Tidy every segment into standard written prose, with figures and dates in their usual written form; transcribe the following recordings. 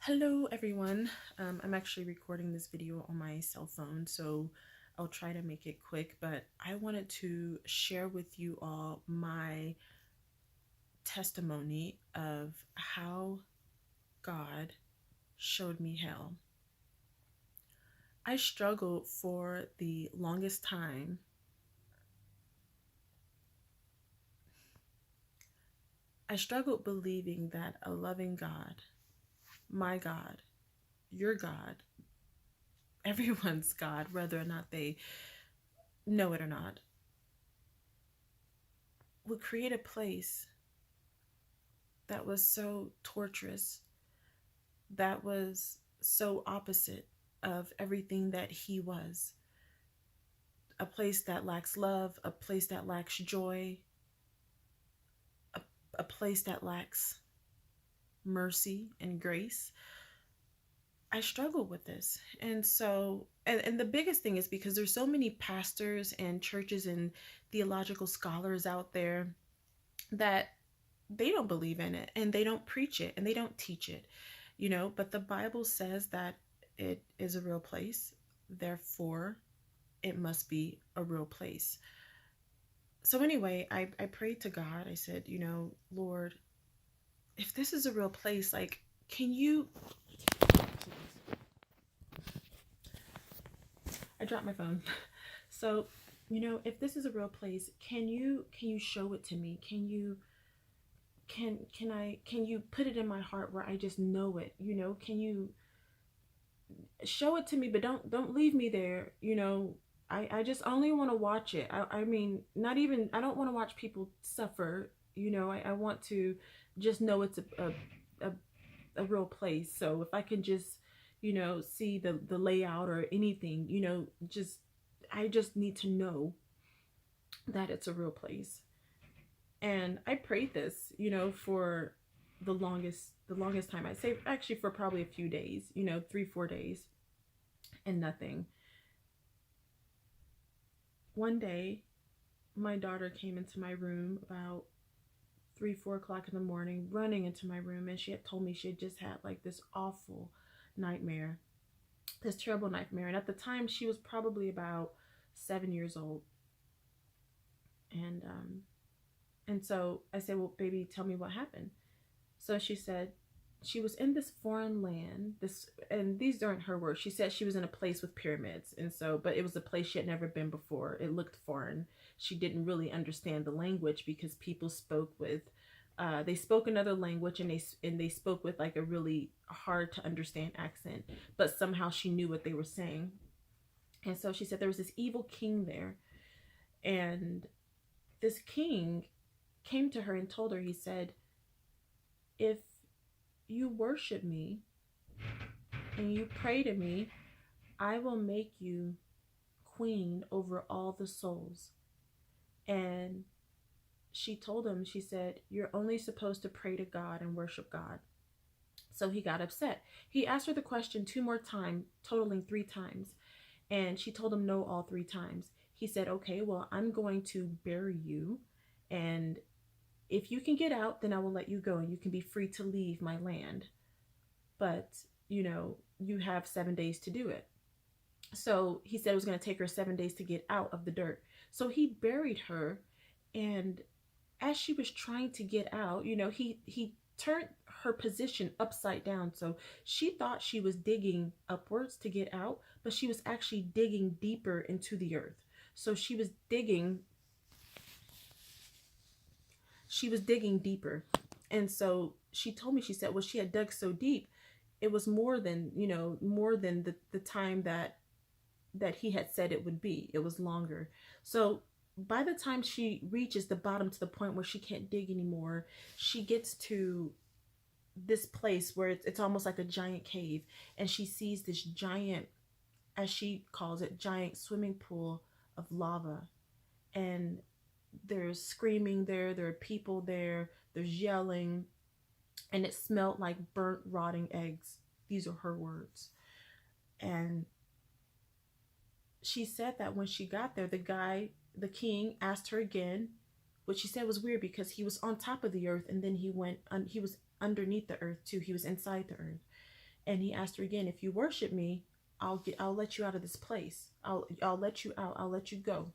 Hello everyone. I'm actually recording this video on my cell phone, so I'll try to make it quick, but I wanted to share with you all my testimony of how God showed me hell. I struggled for the longest time. I struggled believing that a loving God, my God, your God, everyone's God, whether or not they know it or not, would create a place that was so torturous, that was so opposite of everything that he was. A place that lacks love, a place that lacks joy, a, a place that lacks mercy and grace. I struggle with this. And so, and the biggest thing is because there's so many pastors and churches and theological scholars out there that they don't believe in it and they don't preach it and they don't teach it, but the Bible says that it is a real place. Therefore, it must be a real place. So anyway, I prayed to God. I said, Lord, if this is a real place, like, can you, I dropped my phone. So, if this is a real place, can you show it to me? Can you put it in my heart where I just know it? Can you show it to me, but don't leave me there. I just only want to watch it. I mean, not even, I don't want to watch people suffer. I want to just know it's a, a real place. So if I can just, see the layout or anything, just, I just need to know that it's a real place. And I prayed this, for the longest time. I'd say actually for probably a few days, 3, 4 days, and nothing. One day, my daughter came into my room about 3, 4 o'clock in the morning, running into my room, and she had told me she had just had like this awful nightmare, this terrible nightmare. And at the time, she was probably about 7 years old. And so I said, "Well, baby, tell me what happened." So she said she was in this foreign land. And these aren't her words. She said she was in a place with pyramids, and so, but it was a place she had never been before. It looked foreign. She didn't really understand the language because people spoke with, they spoke another language, and they spoke with like a really hard to understand accent. But somehow she knew what they were saying. And so she said there was this evil king there, and this king came to her and told her, he said, if you worship me and you pray to me, I will make you queen over all the souls. And she told him, she said, you're only supposed to pray to God and worship God. So he got upset. He asked her the question 2 more times, totaling 3 times. And she told him no all 3 times. He said, okay, well, I'm going to bury you. And if you can get out, then I will let you go and you can be free to leave my land. But, you have 7 days to do it. So he said it was going to take her 7 days to get out of the dirt. So he buried her. And as she was trying to get out, he turned her position upside down. So she thought she was digging upwards to get out, but she was actually digging deeper into the earth. So she was digging deeper. And so she told me, she said, well, she had dug so deep, it was more than the time that he had said it would be. It was longer. So by the time she reaches the bottom, to the point where she can't dig anymore, she gets to this place where it's almost like a giant cave, and she sees this giant, as she calls it, giant swimming pool of lava. And there's screaming there are people there, there's yelling, and it smelled like burnt rotting eggs. These are her words. And she said that when she got there, the king, asked her again, which she said was weird because he was on top of the earth, and then he was underneath the earth too. He was inside the earth. And he asked her again, if you worship me, I'll let you out of this place. I'll let you out. I'll let you go.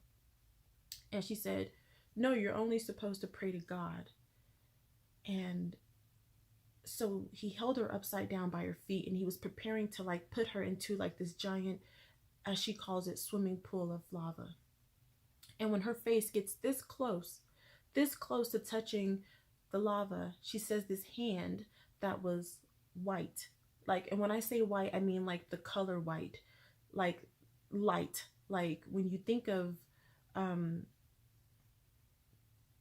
And she said, no, you're only supposed to pray to God. And so he held her upside down by her feet, and he was preparing to like put her into like this giant, as she calls it, swimming pool of lava. And when her face gets this close to touching the lava, she says this hand that was white. Like, and when I say white, I mean like the color white, like light. Like when you think of um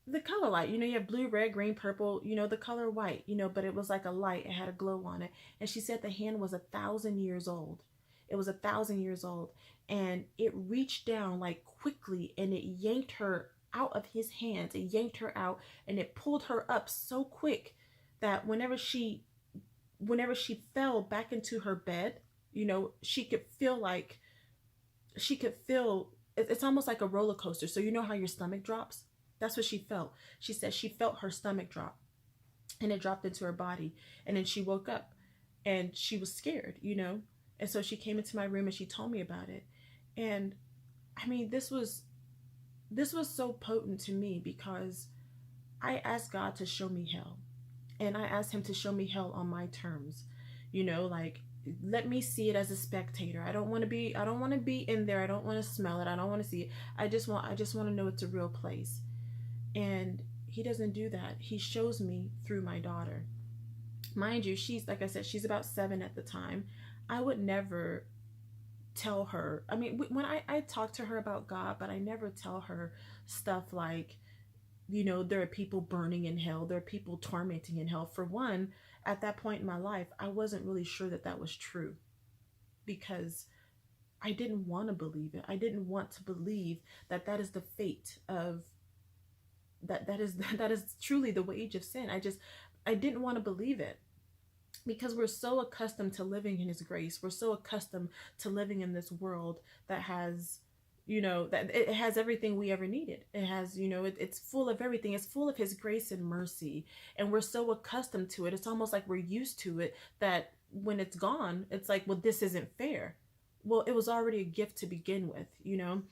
the color light, you know, you have blue, red, green, purple, you know, the color white, you know, but it was like a light, it had a glow on it. And she said the hand was 1,000 years old. It was 1,000 years old, and it reached down like quickly, and it yanked her out of his hands. It yanked her out, and it pulled her up so quick that whenever she fell back into her bed, you know, she could feel it's almost like a roller coaster. So you know how your stomach drops? That's what she felt. She said she felt her stomach drop, and it dropped into her body. And then she woke up, and she was scared, you know? And so she came into my room and she told me about it. And I mean, this was so potent to me, because I asked God to show me hell. And I asked him to show me hell on my terms. You know, like, let me see it as a spectator. I don't want to be in there. I don't want to smell it. I don't want to see it. I just want to know it's a real place. And he doesn't do that. He shows me through my daughter. Mind you, she's, like I said, she's about 7 at the time. I would never tell her. I mean, when I talk to her about God, but I never tell her stuff like, you know, there are people burning in hell, there are people tormenting in hell. For one, at that point in my life, I wasn't really sure that that was true, because I didn't want to believe it. I didn't want to believe that that is the fate of that is that is truly the wage of sin. I didn't want to believe it, because we're so accustomed to living in his grace. We're so accustomed to living in this world that has, you know, that it has everything we ever needed. It has, you know, it's full of everything. It's full of his grace and mercy. And we're so accustomed to it. It's almost like we're used to it, that when it's gone, it's like, well, this isn't fair. Well, it was already a gift to begin with, you know?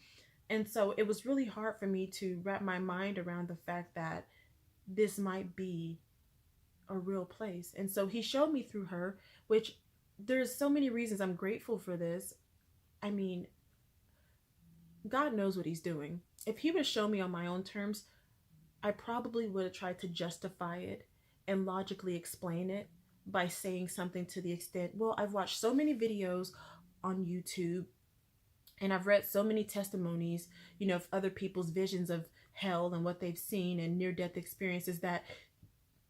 And so it was really hard for me to wrap my mind around the fact that this might be a real place. And so he showed me through her, which there's so many reasons I'm grateful for this. I mean, God knows what he's doing. If he would have shown me on my own terms, I probably would have tried to justify it and logically explain it by saying something to the extent, well, I've watched so many videos on YouTube, and I've read so many testimonies, you know, of other people's visions of hell and what they've seen and near-death experiences, that,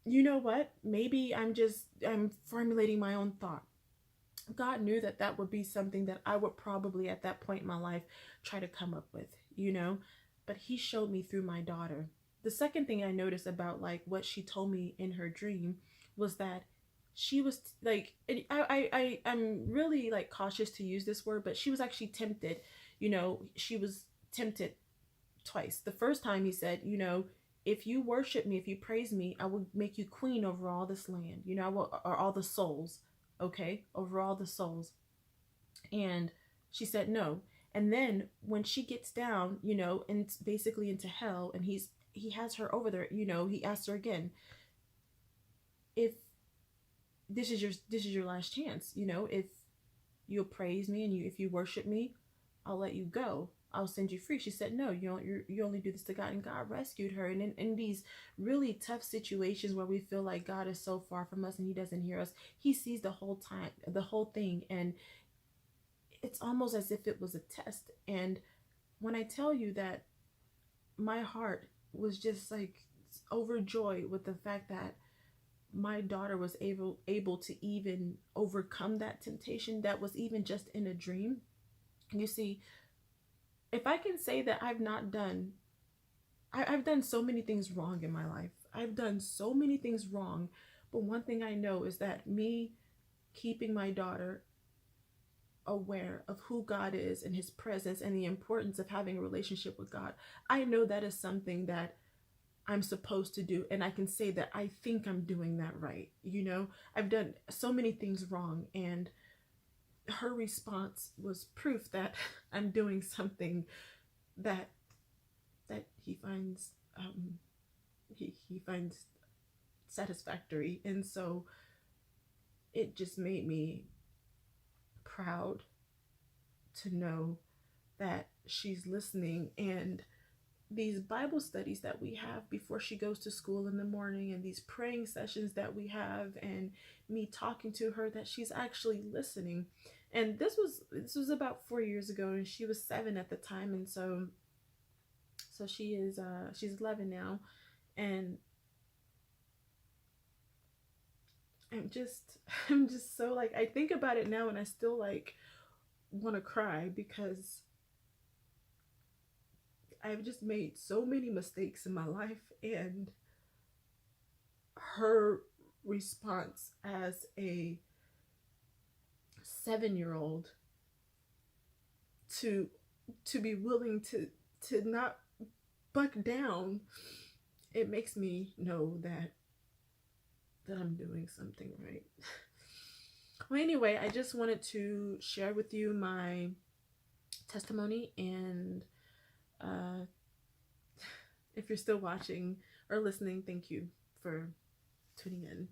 you know what, maybe I'm formulating my own thought. God knew that that would be something that I would probably at that point in my life try to come up with, you know, but he showed me through my daughter. The second thing I noticed about like what she told me in her dream was that she was like, I'm really like cautious to use this word, but she was actually tempted. You know, she was tempted twice. The first time he said, you know, if you worship me, if you praise me, I will make you queen over all this land, you know, or all the souls, okay, over all the souls. And she said no. And then when she gets down, you know, and basically into hell, and he has her over there, you know, he asked her again, if this is your last chance, you know, if you'll praise me and if you worship me, I'll let you go. I'll send you free. She said, no, you only do this to God. And God rescued her. And in these really tough situations where we feel like God is so far from us and he doesn't hear us, he sees the whole time, the whole thing. And it's almost as if it was a test. And when I tell you that my heart was just like overjoyed with the fact that my daughter was able to even overcome that temptation that was even just in a dream. You see, if I can say that I've done so many things wrong in my life. I've done so many things wrong. But one thing I know is that me keeping my daughter aware of who God is and his presence and the importance of having a relationship with God, I know that is something that I'm supposed to do, and I can say that I think I'm doing that right. You know, I've done so many things wrong, and her response was proof that I'm doing something that he finds he finds satisfactory. And so it just made me proud to know that she's listening. And these Bible studies that we have before she goes to school in the morning, and these praying sessions that we have, and me talking to her, that she's actually listening. And this was about 4 years ago, and she was 7 at the time. And so she's 11 now. And I'm just I'm just so like, I think about it now and I still like want to cry, because I've just made so many mistakes in my life. And her response as a 7-year-old to be willing to not buck down, it makes me know that I'm doing something right. Well, anyway, I just wanted to share with you my testimony. And uh, if you're still watching or listening, thank you for tuning in.